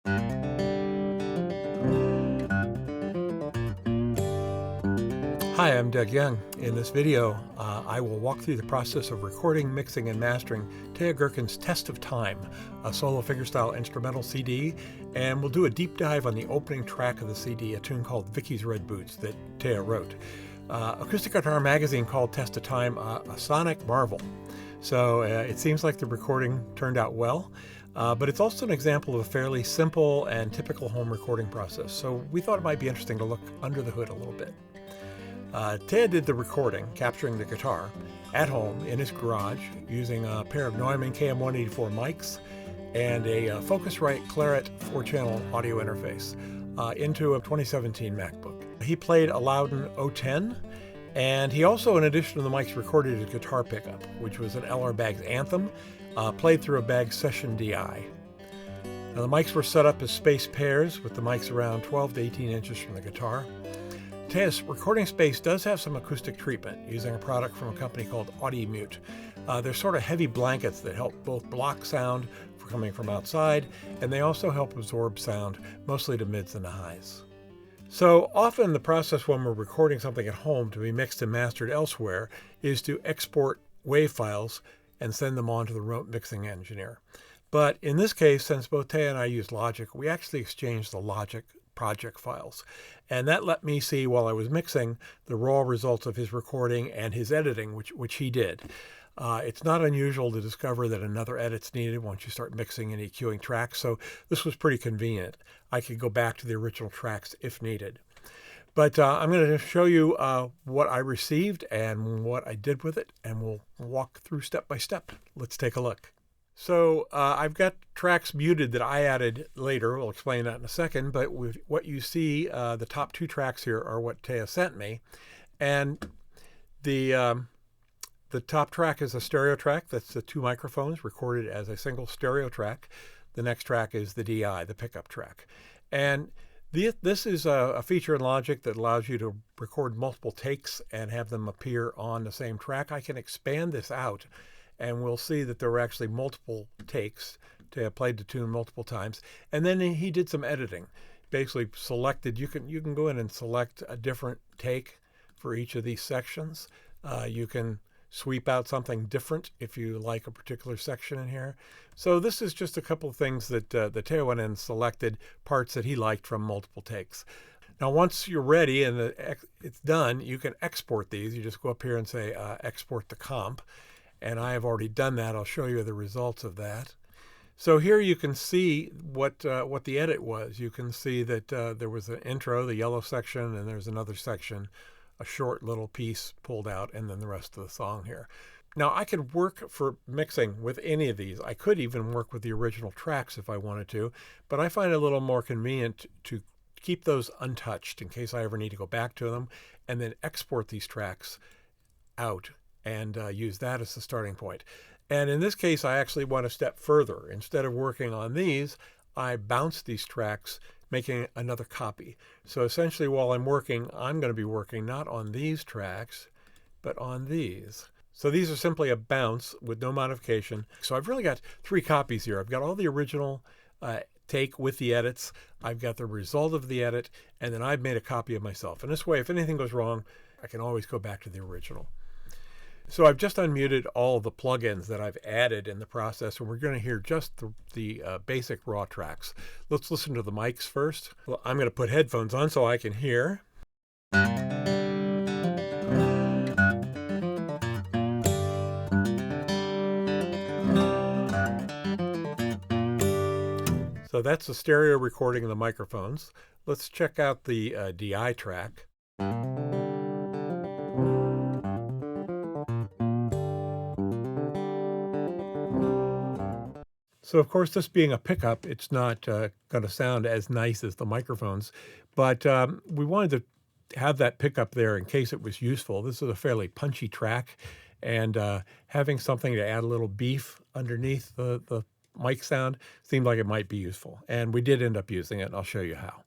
Hi, I'm Doug Young. In this video, I will walk through the process of recording, mixing, and mastering Teja Gerken's Test of Time, a solo fingerstyle instrumental CD, and we'll do a deep dive on the opening track of the CD, a tune called Vicky's Red Boots that Teja wrote. Acoustic Guitar Magazine called Test of Time a sonic marvel. So it seems like the recording turned out well, but it's also an example of a fairly simple and typical home recording process. So we thought it might be interesting to look under the hood a little bit. Ted did the recording, capturing the guitar, at home in his garage using a pair of Neumann KM184 mics and a Focusrite Claret 4-channel audio interface into a 2017 MacBook. He played a Loudon 010, and he also, in addition to the mics, recorded a guitar pickup, which was an LR Baggs Anthem, played through a Baggs Session DI. Now, the mics were set up as spaced pairs, with the mics around 12 to 18 inches from the guitar. Teja's recording space does have some acoustic treatment using a product from a company called Audimute. They're sort of heavy blankets that help both block sound for coming from outside, and they also help absorb sound, mostly to mids and to highs. So often the process when we're recording something at home to be mixed and mastered elsewhere is to export WAV files and send them on to the remote mixing engineer. But in this case, since both Teja and I use Logic, we actually exchanged the Logic project files. And that let me see, while I was mixing, the raw results of his recording and his editing, which he did. It's not unusual to discover that another edit's needed once you start mixing and EQing tracks, so this was pretty convenient. I could go back to the original tracks if needed. But I'm going to show you what I received and what I did with it, and we'll walk through step by step. Let's take a look. So I've got tracks muted that I added later. We'll explain that in a second. But with what you see, the top two tracks here are what Teja sent me. And the top track is a stereo track. That's the two microphones recorded as a single stereo track. The next track is the DI, the pickup track. And this is a feature in Logic that allows you to record multiple takes and have them appear on the same track. I can expand this out, and we'll see that there were actually multiple takes. To have played the tune multiple times. And then he did some editing. Basically selected, you can go in and select a different take for each of these sections. You can sweep out something different if you like a particular section in here. So this is just a couple of things that the Teja went in and selected parts that he liked from multiple takes. Now, once you're ready and it's done, you can export these. You just go up here and say export the comp. And I have already done that. I'll show you the results of that. So here you can see what the edit was. You can see that there was an intro, the yellow section, and there's another section, a short little piece pulled out, and then the rest of the song here. Now, I could work for mixing with any of these. I could even work with the original tracks if I wanted to, but I find it a little more convenient to keep those untouched in case I ever need to go back to them, and then export these tracks out and use that as the starting point. And in this case, I actually went a step further. Instead of working on these, I bounced these tracks, making another copy. So essentially, while I'm working, I'm going to be working not on these tracks, but on these. So these are simply a bounce with no modification. So I've really got three copies here. I've got all the original take with the edits. I've got the result of the edit, and then I've made a copy of myself. And this way, if anything goes wrong, I can always go back to the original. So I've just unmuted all the plugins that I've added in the process, and we're going to hear just the basic raw tracks. Let's listen to the mics first. Well, I'm going to put headphones on so I can hear. So that's the stereo recording of the microphones. Let's check out the DI track. So, of course, this being a pickup, it's not going to sound as nice as the microphones, but we wanted to have that pickup there in case it was useful. This is a fairly punchy track, and having something to add a little beef underneath the mic sound seemed like it might be useful. And we did end up using it, and I'll show you how.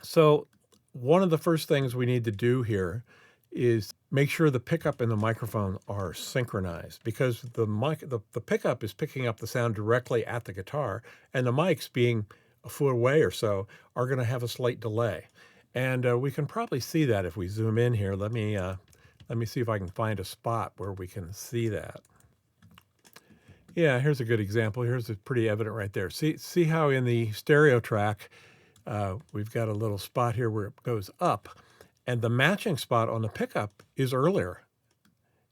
So one of the first things we need to do here is make sure the pickup and the microphone are synchronized, because the pickup is picking up the sound directly at the guitar, and the mics, being a foot away or so, are going to have a slight delay. And we can probably see that if we zoom in here. Let me see if I can find a spot where we can see that. Yeah, here's a good example. Here's a pretty evident right there. See how in the stereo track, we've got a little spot here where it goes up, and the matching spot on the pickup is earlier.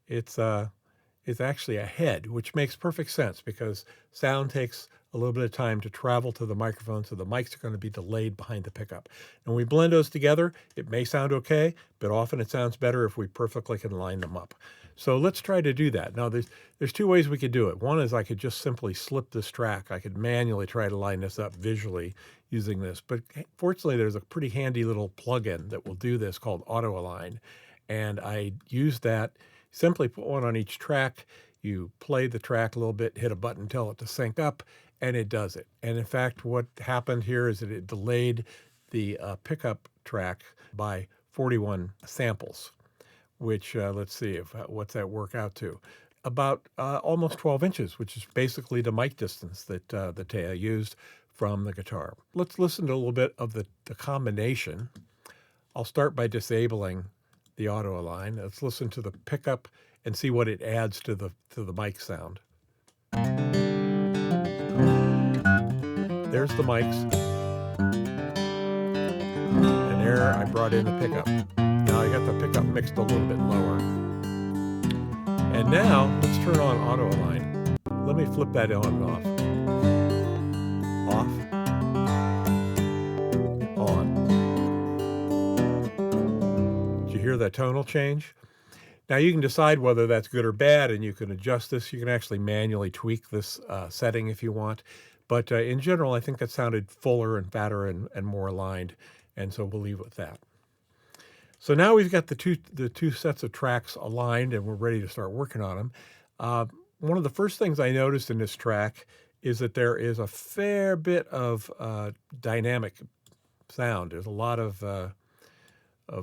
It's actually ahead, which makes perfect sense because sound takes a little bit of time to travel to the microphone, so the mics are going to be delayed behind the pickup. And when we blend those together, it may sound okay, but often it sounds better if we perfectly can line them up. So let's try to do that. Now, there's two ways we could do it. One is I could just simply slip this track. I could manually try to line this up visually using this. But fortunately, there's a pretty handy little plugin that will do this called Auto Align. And I use that, simply put one on each track. You play the track a little bit, hit a button, tell it to sync up, and it does it. And in fact, what happened here is that it delayed the pickup track by 41 samples, which, let's see, what's that work out to? About almost 12 inches, which is basically the mic distance that Teja used from the guitar. Let's listen to a little bit of the combination. I'll start by disabling the auto align. Let's listen to the pickup and see what it adds to the mic sound. There's the mics. And there I brought in the pickup. Now I got the pickup mixed a little bit lower. And now let's turn on auto align. Let me flip that on and off. Off. On. Did you hear that tonal change? Now you can decide whether that's good or bad, and you can adjust this. You can actually manually tweak this setting if you want. But in general, I think that sounded fuller and fatter and more aligned, and so we'll leave it with that. So now we've got the two sets of tracks aligned, and we're ready to start working on them. One of the first things I noticed in this track is that there is a fair bit of dynamic sound. There's a lot of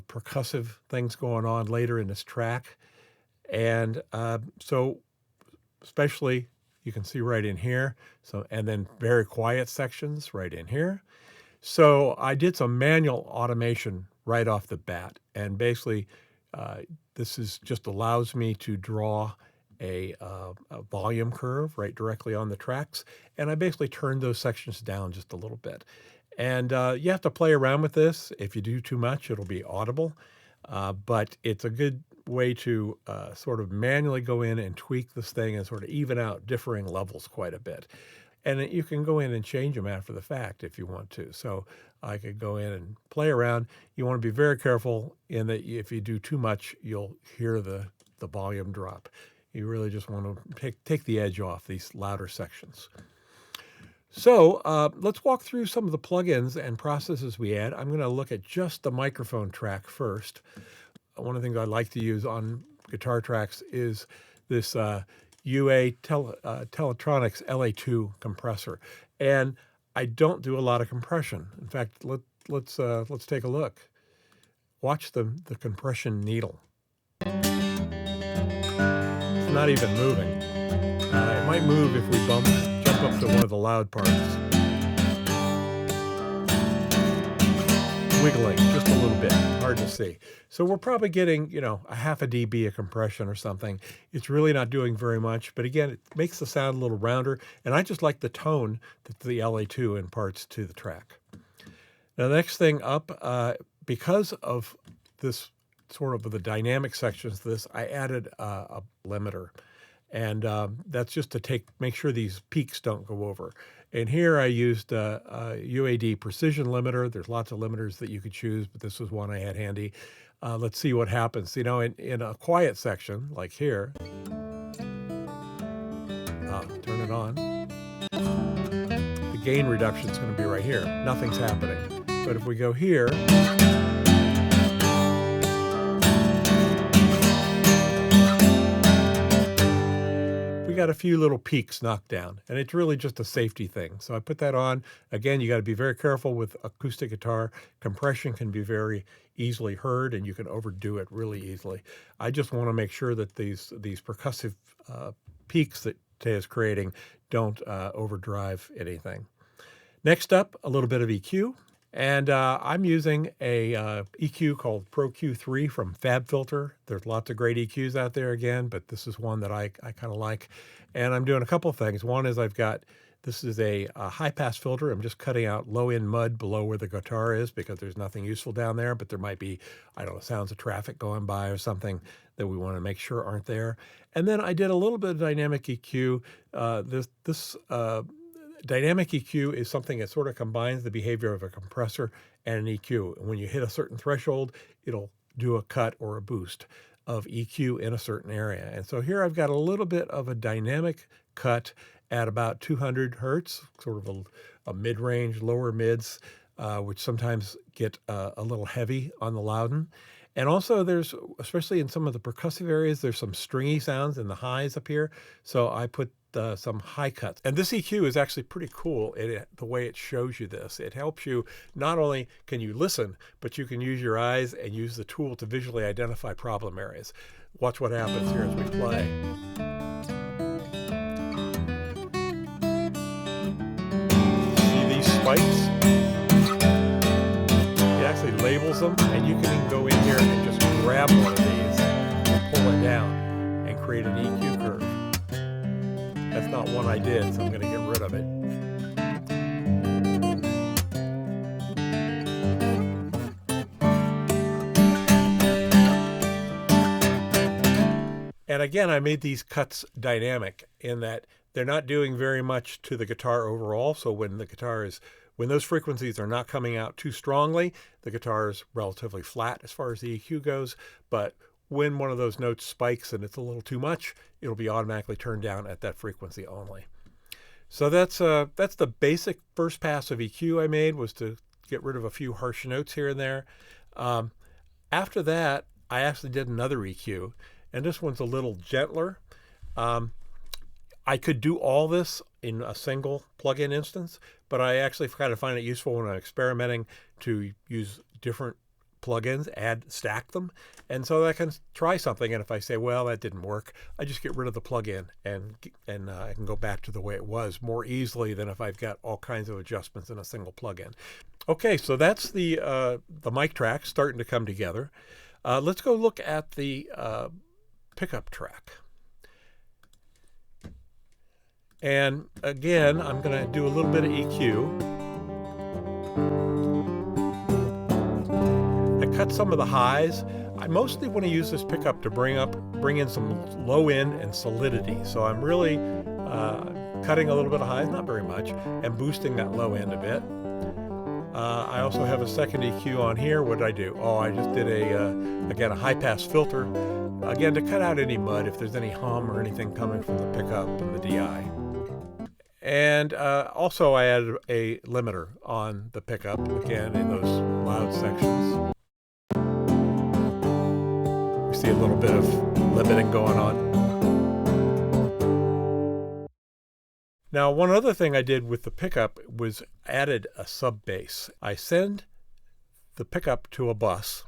percussive things going on later in this track. And so especially you can see right in here. So, and then very quiet sections right in here. So I did some manual automation right off the bat. And basically this just allows me to draw a volume curve right directly on the tracks. And I basically turned those sections down just a little bit. And you have to play around with this. If you do too much, it'll be audible. But it's a good way to sort of manually go in and tweak this thing and sort of even out differing levels quite a bit. And you can go in and change them after the fact if you want to. So I could go in and play around. You want to be very careful in that if you do too much, you'll hear the volume drop. You really just want to take the edge off these louder sections. So let's walk through some of the plugins and processes we add. I'm going to look at just the microphone track first. One of the things I like to use on guitar tracks is this UA Teletronics LA2 compressor. And I don't do a lot of compression. In fact, let's take a look. Watch the compression needle. It's not even moving. It might move if we jump up to one of the loud parts. Wiggling just a little bit, hard to see. So we're probably getting, a half a dB of compression or something. It's really not doing very much, but again, it makes the sound a little rounder, and I just like the tone that the LA2 imparts to the track. Now, the next thing up, because of this sort of the dynamic sections of this, I added a limiter. And that's just to make sure these peaks don't go over. And here I used a UAD precision limiter. There's lots of limiters that you could choose, but this was one I had handy. Let's see what happens. In a quiet section, like here, turn it on. The gain reduction is going to be right here. Nothing's happening. But if we go here, we got a few little peaks knocked down, and it's really just a safety thing. So I put that on. Again, you got to be very careful with acoustic guitar. Compression can be very easily heard, and you can overdo it really easily. I just want to make sure that these percussive peaks that Teja is creating don't overdrive anything. Next up, a little bit of EQ. And I'm using a EQ called Pro Q3 from FabFilter. There's lots of great EQs out there again, but this is one that I kind of like. And I'm doing a couple of things. One is this is a high-pass filter. I'm just cutting out low-end mud below where the guitar is because there's nothing useful down there, but there might be, I don't know, sounds of traffic going by or something that we want to make sure aren't there. And then I did a little bit of dynamic EQ. Dynamic EQ is something that sort of combines the behavior of a compressor and an EQ. And when you hit a certain threshold, it'll do a cut or a boost of EQ in a certain area. And so here I've got a little bit of a dynamic cut at about 200 hertz, sort of a mid-range, lower mids, which sometimes get a little heavy on the Loudon. And also there's, especially in some of the percussive areas, there's some stringy sounds in the highs up here. So I put some high cuts. And this EQ is actually pretty cool, the way it shows you this. It helps you, not only can you listen, but you can use your eyes and use the tool to visually identify problem areas. Watch what happens here as we play. See these spikes? It actually labels them, and you can go in here and just grab one of these and pull it down and create an EQ curve. That's not one I did, so I'm going to get rid of it. And again, I made these cuts dynamic in that they're not doing very much to the guitar overall. So when those frequencies are not coming out too strongly, the guitar is relatively flat as far as the EQ goes. But when one of those notes spikes and it's a little too much, it'll be automatically turned down at that frequency only. So that's the basic first pass of EQ I made, was to get rid of a few harsh notes here and there. After that, I actually did another EQ, and this one's a little gentler. I could do all this in a single plugin instance, but I actually kind of find it useful when I'm experimenting to use different plugins, stack them, and so I can try something, and if I say, well, that didn't work, I just get rid of the plugin and I can go back to the way it was more easily than if I've got all kinds of adjustments in a single plugin. Okay, so that's the mic track starting to come together. Let's go look at the pickup track. And again, I'm going to do a little bit of EQ. I cut some of the highs. I mostly want to use this pickup to bring in some low end and solidity. So I'm really cutting a little bit of highs, not very much, and boosting that low end a bit. I also have a second EQ on here. What did I do? Oh, I just did again, a high pass filter, again, to cut out any mud if there's any hum or anything coming from the pickup and the DI. And also I added a limiter on the pickup, again, in those loud sections. We see a little bit of limiting going on. Now, one other thing I did with the pickup was added a sub bass. I send the pickup to a bus,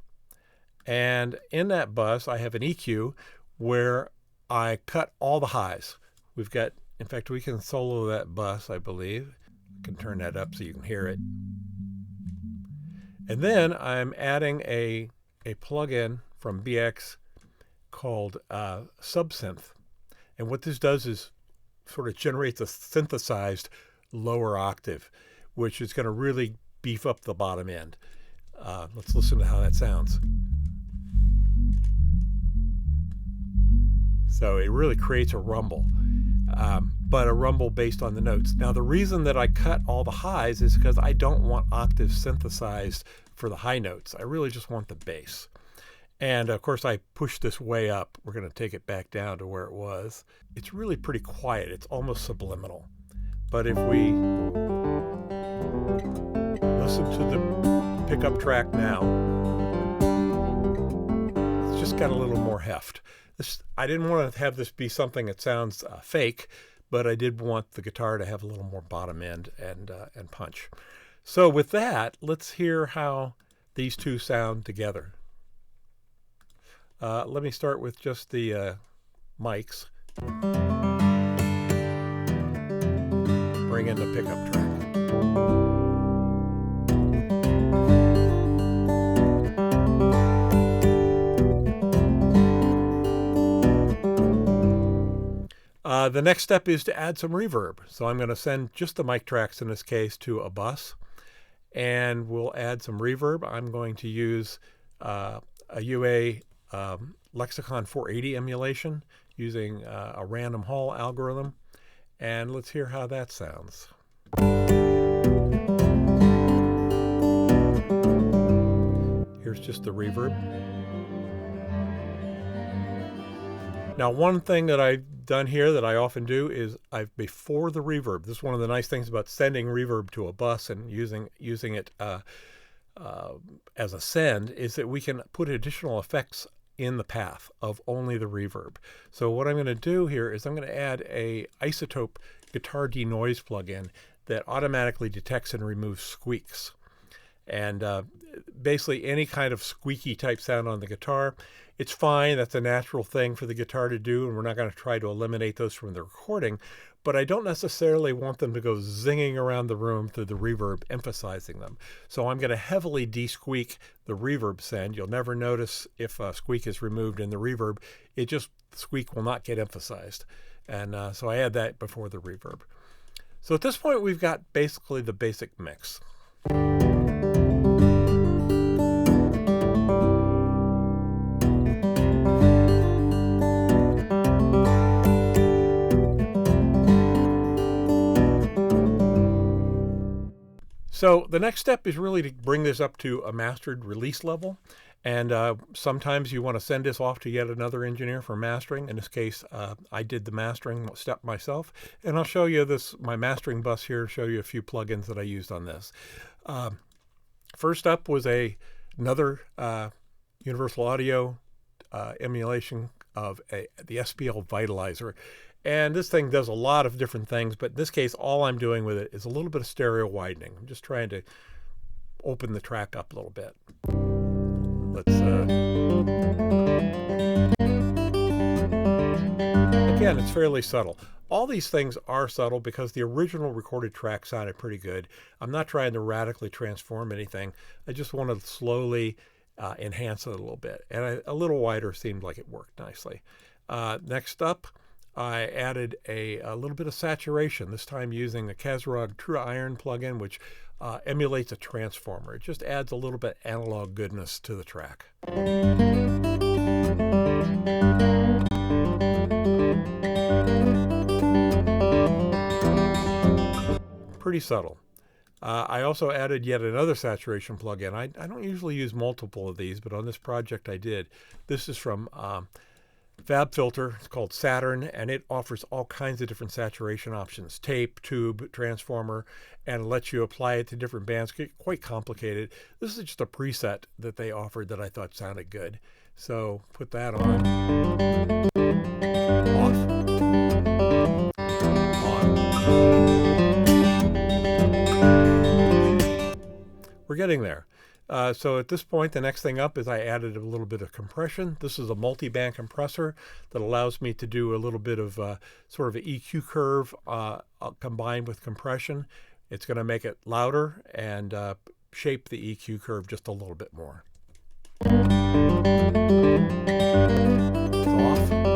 and in that bus I have an EQ where I cut all the highs. We've got, in fact, we can solo that bus, I believe. I can turn that up so you can hear it. And then I'm adding a plugin from BX called Subsynth. And what this does is sort of generates a synthesized lower octave, which is going to really beef up the bottom end. Let's listen to how that sounds. So it really creates a rumble, but a rumble based on the notes. Now, the reason that I cut all the highs is because I don't want octaves synthesized for the high notes. I really just want the bass. And of course, I pushed this way up. We're going to take it back down to where it was. It's really pretty quiet. It's almost subliminal. But if we listen to the pickup track now, it's just got a little more heft. I didn't want to have this be something that sounds fake, but I did want the guitar to have a little more bottom end and punch. So with that, let's hear how these two sound together. Let me start with just the mics. Bring in the pickup track. The next step is to add some reverb. So I'm going to send just the mic tracks in this case to a bus, and we'll add some reverb. I'm going to use a UA Lexicon 480 emulation using a random hall algorithm, and let's hear how that sounds. Here's just the reverb. Now, one thing that I've done here that I often do is before the reverb. This is one of the nice things about sending reverb to a bus and using it as a send, is that we can put additional effects in the path of only the reverb. So what I'm going to do here is I'm going to add a isotope guitar denoise plugin that automatically detects and removes squeaks. And basically any kind of squeaky type sound on the guitar, it's fine. That's a natural thing for the guitar to do, and we're not going to try to eliminate those from the recording. But I don't necessarily want them to go zinging around the room through the reverb, emphasizing them. So I'm going to heavily de-squeak the reverb send. You'll never notice if a squeak is removed in the reverb. It just, the squeak will not get emphasized. And so I add that before the reverb. So at this point, we've got basically the basic mix. So the next step is really to bring this up to a mastered release level. And sometimes you want to send this off to yet another engineer for mastering. In this case, I did the mastering step myself. And I'll show you my mastering bus here, show you a few plugins that I used on this. First up was another Universal Audio emulation of the SPL Vitalizer. And this thing does a lot of different things, but in this case, all I'm doing with it is a little bit of stereo widening. I'm just trying to open the track up a little bit. Let's, again, it's fairly subtle. All these things are subtle because the original recorded track sounded pretty good. I'm not trying to radically transform anything. I just want to slowly enhance it a little bit. And a little wider seemed like it worked nicely. Next up, I added a little bit of saturation, this time using the Kazrog True Iron plugin, which emulates a transformer. It just adds a little bit analog goodness to the track. Pretty subtle. I also added yet another saturation plugin. I don't usually use multiple of these, but on this project I did. This is from FabFilter. It's called Saturn, and it offers all kinds of different saturation options: tape, tube, transformer, and lets you apply it to different bands. Quite complicated. This is just a preset that they offered that I thought sounded good. So put that on. Off. On. We're getting there. So at this point, the next thing up is I added a little bit of compression. This is a multi-band compressor that allows me to do a little bit of sort of an EQ curve combined with compression. It's going to make it louder and shape the EQ curve just a little bit more. Off. On.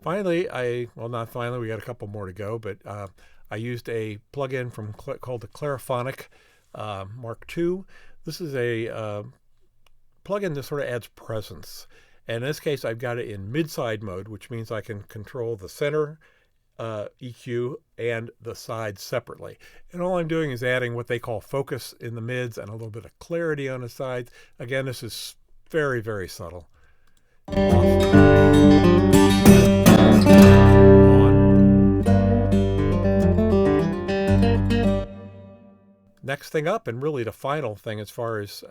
Finally, well, not finally, we got a couple more to go, but I used a plugin called the Clariphonic Mark II. This is a plugin that sort of adds presence. And in this case, I've got it in mid-side mode, which means I can control the center EQ and the sides separately. And all I'm doing is adding what they call focus in the mids and a little bit of clarity on the sides. Again, this is very, very subtle. next thing up, and really the final thing as far as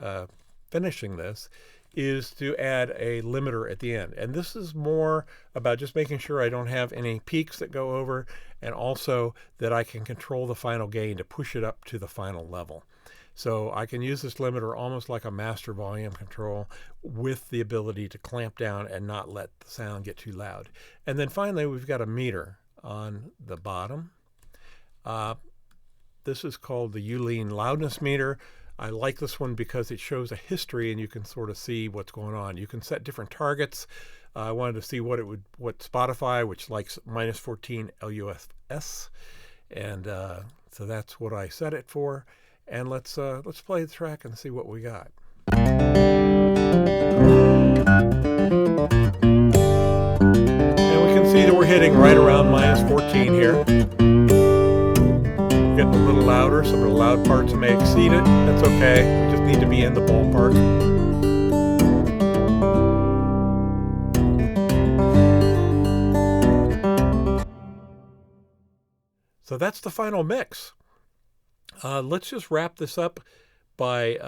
finishing this, is to add a limiter at the end. And this is more about just making sure I don't have any peaks that go over, and also that I can control the final gain to push it up to the final level. So I can use this limiter almost like a master volume control, with the ability to clamp down and not let the sound get too loud. And then finally, we've got a meter on the bottom. This is called the Uline loudness meter. I like this one because it shows a history and you can sort of see what's going on. You can set different targets. I wanted to see what Spotify, which likes -14 LUFS, and so that's what I set it for. And let's play the track and see what we got. And we can see that we're hitting right around -14 here. Getting a little louder. Some of the loud parts may exceed it. That's okay. We just need to be in the ballpark. So that's the final mix. Let's just wrap this up by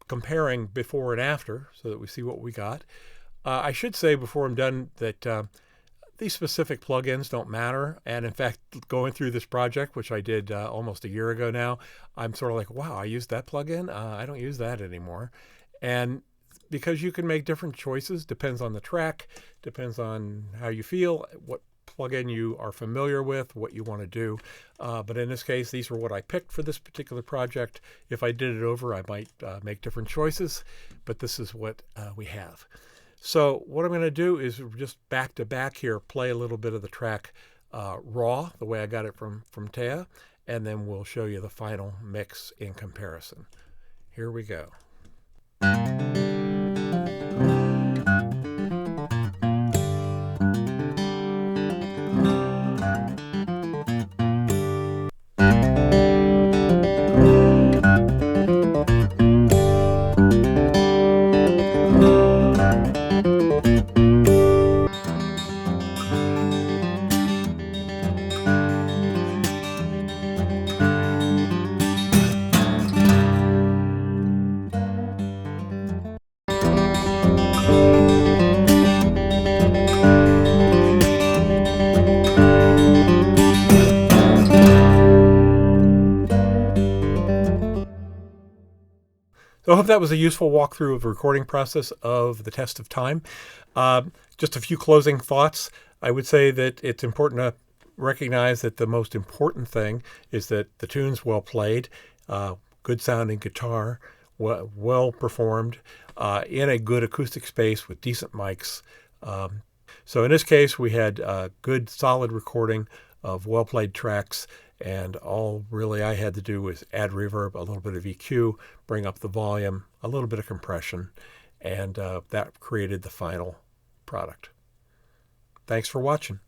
comparing before and after so that we see what we got. I should say before I'm done that these specific plugins don't matter. And in fact, going through this project, which I did almost a year ago now, I'm sort of like, wow, I used that plugin. I don't use that anymore. And because you can make different choices, depends on the track, depends on how you feel, what plugin you are familiar with, what you want to do. But in this case, these were what I picked for this particular project. If I did it over, I might make different choices, but this is what we have. So what I'm going to do is just back to back here, play a little bit of the track raw, the way I got it from Teja, and then we'll show you the final mix in comparison. Here we go. So I hope that was a useful walkthrough of the recording process of the Test of Time. Just a few closing thoughts. I would say that it's important to recognize that the most important thing is that the tune's well played, good sounding guitar, well performed, in a good acoustic space with decent mics. So in this case, we had good solid recording of well played tracks, and all really I had to do was add reverb, a little bit of EQ, bring up the volume, a little bit of compression, and that created the final product. Thanks for watching.